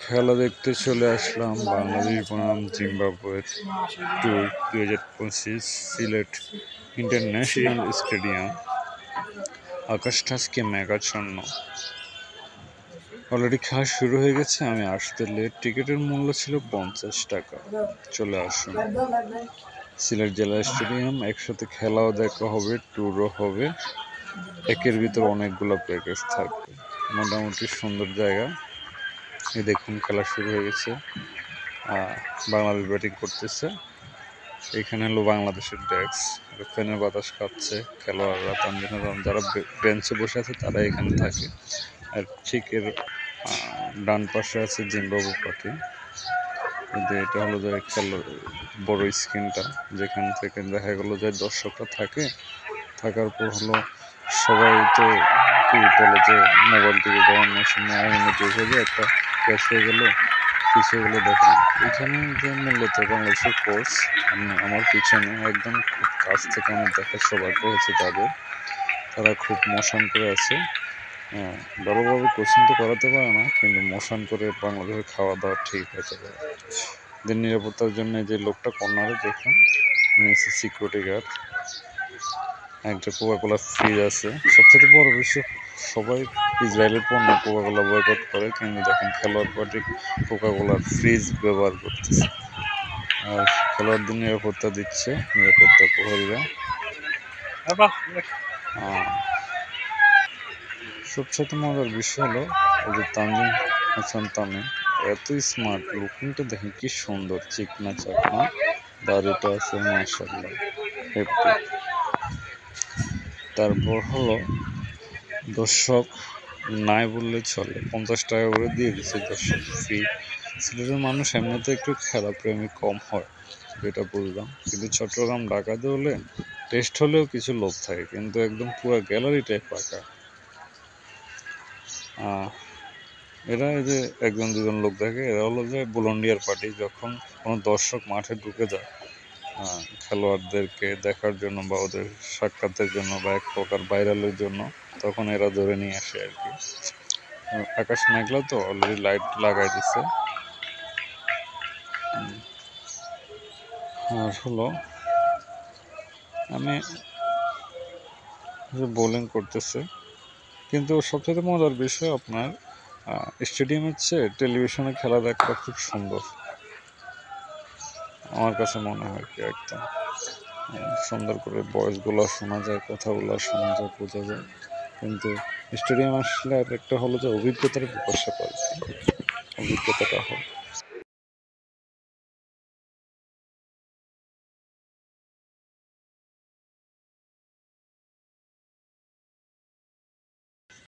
খেলা দেখতে চলে আসলাম বাংলাদেশ বনাম জিম্বাবুয়ের ট্যুর 2025 সিলেট ইন্টারন্যাশনাল স্টেডিয়াম। আকাশটা আজকে মেঘাচ্ছন্ন। অলরেডি খেলা শুরু হয়ে গেছে। আমি আসতে লেট। টিকিটের মূল্য ছিল 50 টাকা। চলে আসুন সিলেট জেলা স্টেডিয়াম। একসাথে খেলাও দেখা হবে, ট্যুরও হবে। একের ভিতর অনেকগুলো প্যাকেজ থাকবে। মোটামুটি সুন্দর জায়গা। এই দেখুন খেলা শুরু হয়ে গেছে। বাংলাদেশ ব্যাটিং করতেছে। এখানে হলো বাংলাদেশের ডেস্ক। ফ্যানের বাতাস খাচ্ছে খেলোয়াড়রা। যারা বেঞ্চে বসে আছে তারা এখানে থাকে। আর ঠিক এর ডান পাশে আছে জিম্বাবু পার্টি। এটা হলো যে বড় স্ক্রিনটা, যেখান থেকে দেখা গেল যে দর্শকরা থাকার পর হলো সবাই তো কি বলে যে মোবাইল টিভি বা অন্য সময় মনোযোগ হয়ে একটা ক্যাচ হয়ে গেল, পিছিয়ে গেলো। দেখেন এখানে যে মূলত বাংলাদেশের কোচ আমার পিছনে একদম খুব কাছ থেকে আমি দেখার সৌভাগ্য হয়েছে তারা খুব মোশন করে আছে। ভালোভাবে কোচিং তো করাতে পারে না, কিন্তু মোশন করে বাংলাদেশের খাওয়া দাওয়া ঠিক হতে পারে। এদের নিরাপত্তার জন্য যে লোকটা কর্নারে দেখুন, নিচে সিকিউরিটি গার্ড। একটা কোকাকোলা ফ্রিজ আছে। সবচেয়ে বড় বিষয়, সবাই ইসরায়েলের পণ্য কোকাকোলা বয়কট করে, কিন্তু দেখেন খেলোয়াড় পার্টি কোকাকোলার ফ্রিজ ব্যবহার করতেছে। আর খেলোয়াড়দের নিরাপত্তা দিচ্ছে নিরাপত্তা প্রহরীরা। সবচেয়ে মজার বিষয় হলো এই যে তানজিম হাসান তামিম, এত স্মার্ট। লুকিংটা দেখেন কি সুন্দর, চিকনা চাকনা, দাড়িটা আছে মাশাআল্লাহ হেপি। তারপর হলো দর্শক নাই বললে চলে, 50 টাকা করে দিয়ে দিচ্ছে দর্শক ফ্রি। সিলেটের মানুষ এমনিতে একটু খেলাপ্রেমী কম হয়, যেটা বুঝলাম, কিন্তু চট্টগ্রাম ঢাকাতে হলে টেস্ট হলেও কিছু লোক থাকে, কিন্তু একদম পুরো গ্যালারিটাই ফাঁকা। এরা এই যে একজন দুজন লোক থাকে, এরা হলো যে ভলান্টিয়ার পার্টি। যখন কোনো দর্শক মাঠে ঢুকে যায় খেলোয়াড়দেরকে দেখার জন্য বা ওদের সাক্ষাতের জন্য বা এক প্রকার ভাইরালের জন্য, তখন এরা ধরে নিয়ে আসে আর কি। আকাশ মেঘলা তো অলরেডি লাইট লাগাই দিচ্ছে। আর হলো আমি বোলিং করতেছে, কিন্তু সবচেয়ে মজার বিষয় আপনার স্টেডিয়ামের চেয়ে টেলিভিশনে খেলা দেখা খুব সুন্দর আমার কাছে মনে হয় কি। একদম সুন্দর করে ভয়েসগুলো শোনা যায়, কথাগুলো শোনা যায়, বোঝা যায়। কিন্তু স্টেডিয়াম আসলে আর একটা হলো যে অভিজ্ঞতার প্রকাশ পায়, অভিজ্ঞতাটা হয়।